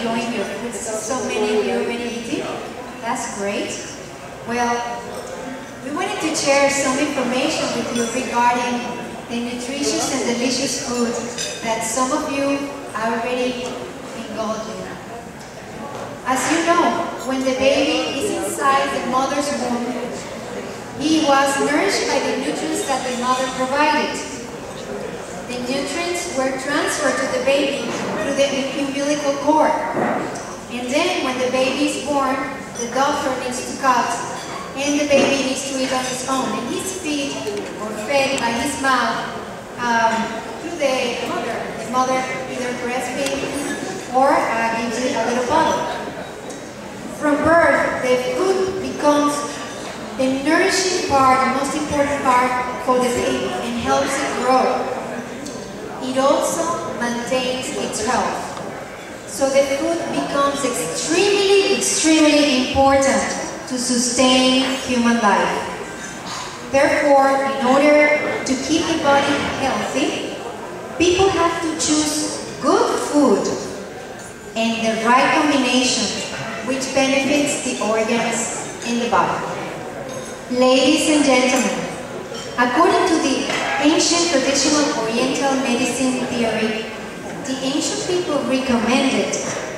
enjoying your food. So many of you already eating. That's great. Well, we wanted to share some information with you regarding the nutritious and delicious food that some of you are already indulged in. As you know, when the baby is inside the mother's womb, he was nourished by the nutrients that the mother provided. The nutrients were transferred to the baby through the umbilical cord. And then when the baby is born, the doctor needs to cut, and the baby needs to eat on his own. And he's fed or fed by his mouth through the mother. The mother either breastfeeds or gives it a little bottle. From birth, the food becomes the nourishing part, the most important part for the baby, and helps it grow. It also maintains its health. So the food becomes extremely important to sustain human life. Therefore, in order to keep the body healthy, people have to choose good food and the right combination which benefits the organs in the body. Ladies and gentlemen, according to the ancient traditional Oriental medicine theory, the ancient people recommended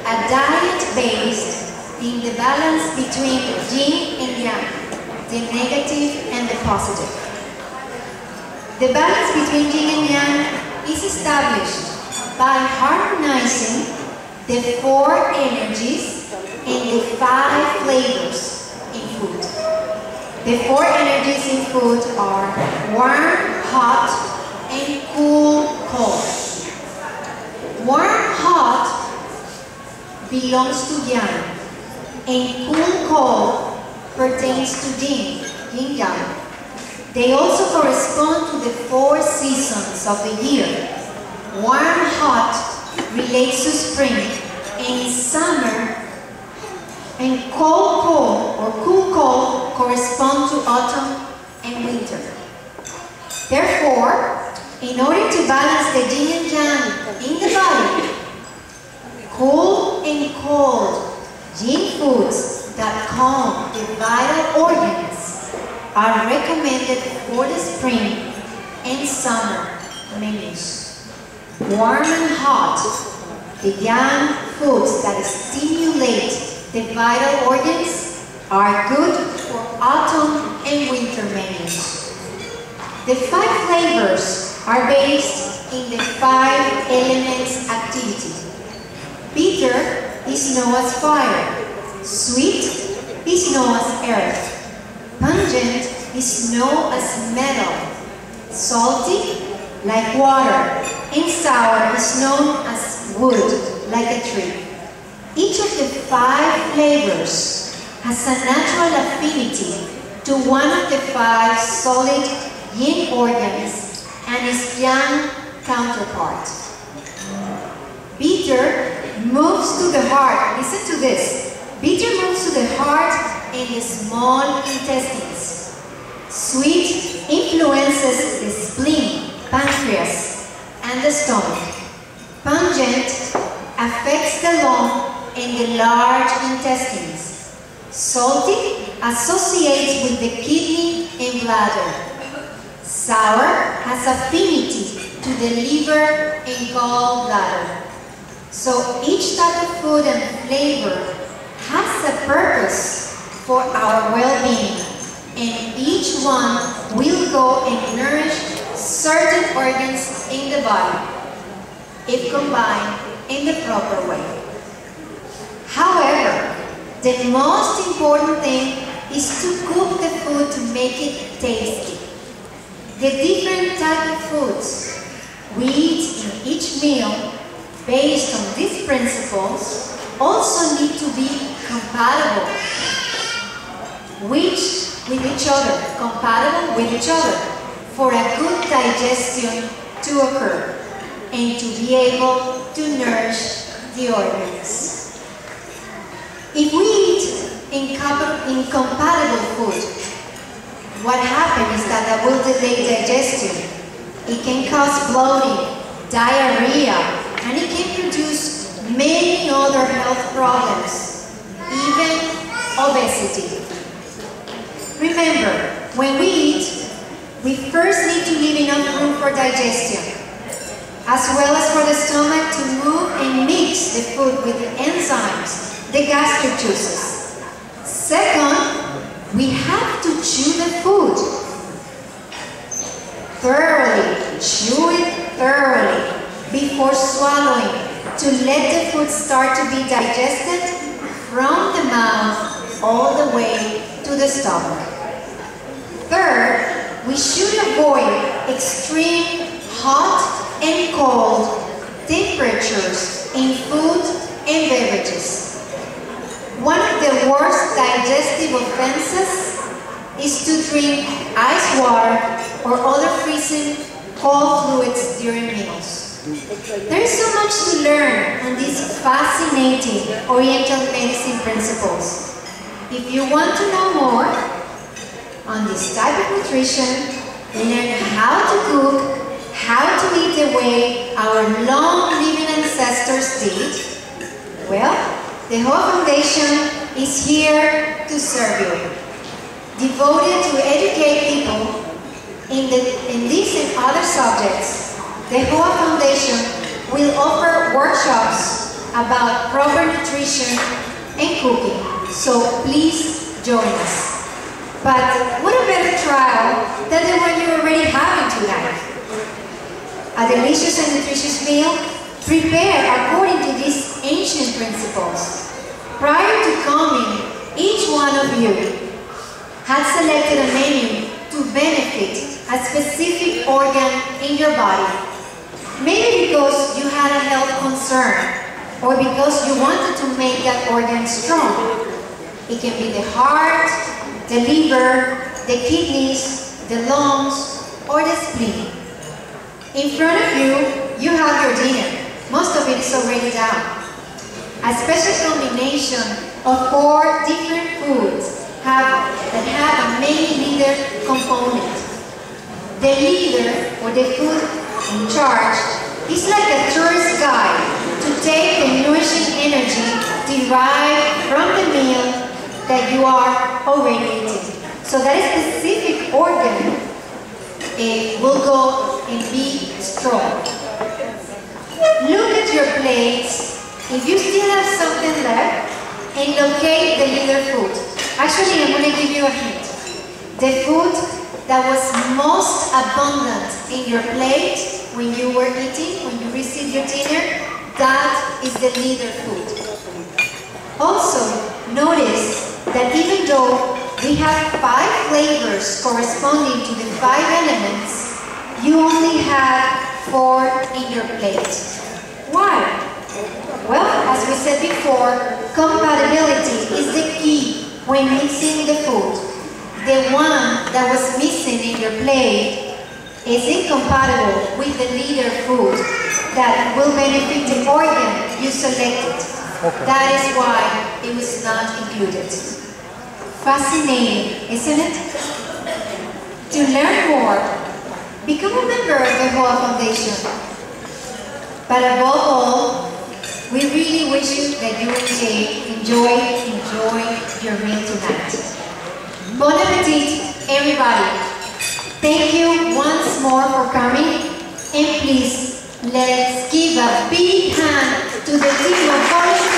a diet based in the balance between yin and yang, the negative and the positive. The balance between yin and yang is established by harmonizing the 4 energies and the 5 flavors in food. The 4 energies in food are warm, hot, and cool, cold. Warm, hot belongs to yang, and cool, cold pertains to yin, yang. They also correspond to the 4 seasons of the year. Warm, hot relates to spring and summer, and cold, cold or cool, cold correspond to autumn and winter. Therefore, in order to balance the yin and yang in the body, cool and cold yin foods that calm the vital organs are recommended for the spring and summer menus. Warm and hot, the yang foods that stimulate the vital organs are good for autumn and winter menus. The 5 flavors are based in the 5 elements activity. Bitter is known as fire. Sweet is known as earth. Pungent is known as metal. Salty, like water. And sour is known as wood, like a tree. Each of the 5 flavors has a natural affinity to one of the 5 solid yin organs and its yang counterpart. Bitter moves to the heart. Listen to this. Bitter moves to the heart and the small intestines. Sweet influences the spleen, pancreas, and the stomach. Pungent affects the lung and the large intestines. Salty associates with the kidney and bladder. Sour has affinity to the liver and gallbladder. So each type of food and flavor has a purpose for our well-being, and each one will go and nourish certain organs in the body if combined in the proper way. However, the most important thing is to cook the food to make it tasty. The different type of foods we eat in each meal based on these principles also need to be compatible with each other for a good digestion to occur and to be able to nourish the organs. If we eat incompatible food, what happens is that will delay digestion. It can cause bloating, diarrhea, and it can produce many other other health problems, even obesity. Remember, when we eat, we first need to leave enough room for digestion, as well as for the stomach to move and mix the food with the enzymes, the gastric juices. Second, we have to chew the food thoroughly. Chew it thoroughly before swallowing to let the food start to be digested from the mouth all the way to the stomach. Third, we should avoid extreme hot and cold temperatures in food and beverages. One of the worst digestive offenses is to drink ice water or other freezing cold fluids during meals. There is so much to learn on these fascinating Oriental medicine principles. If you want to know more on this type of nutrition, learn how to cook, how to eat the way our long-living ancestors did, well, the Hoa Foundation is here to serve you. Devoted to educate people in these and other subjects, the Hoa Foundation will offer workshops about proper nutrition and cooking, so please join us. But what a better trial than the one you're already having tonight. A delicious and nutritious meal prepared according to these ancient principles. Prior to coming, each one of you had selected a menu to benefit a specific organ in your body. Maybe because you had a health concern or because you wanted to make that organ strong. It can be the heart, the liver, the kidneys, the lungs, or the spleen. In front of you, you have your dinner. Most of it is already down. A special combination of 4 different foods that have a main leader component. The leader, or the food in charge, is like a tourist guide to take the nourishing energy derived from the meal that you are already eating. So that specific organ will go and be strong. Look at your plates. If you still have something left, and locate the leader food. Actually, I'm going to give you a hint. The food that was most abundant in your plate when you were eating, when you received your dinner, that is the leader food. Also, notice that even though we have 5 flavors corresponding to the 5 elements, you only have 4 in your plate. Why? Well, as we said before, compatibility is the key when mixing the food. The one that was missing in your plate is incompatible with the leader food that will benefit the organ you selected. Okay. That is why it was not included. Fascinating, isn't it? To learn more, become a member of the Hoa Foundation. But above all, we really wish you that you enjoy your meal tonight. Bon appetit, everybody. Thank you once more for coming. And please, let's give a big hand to the team of Forest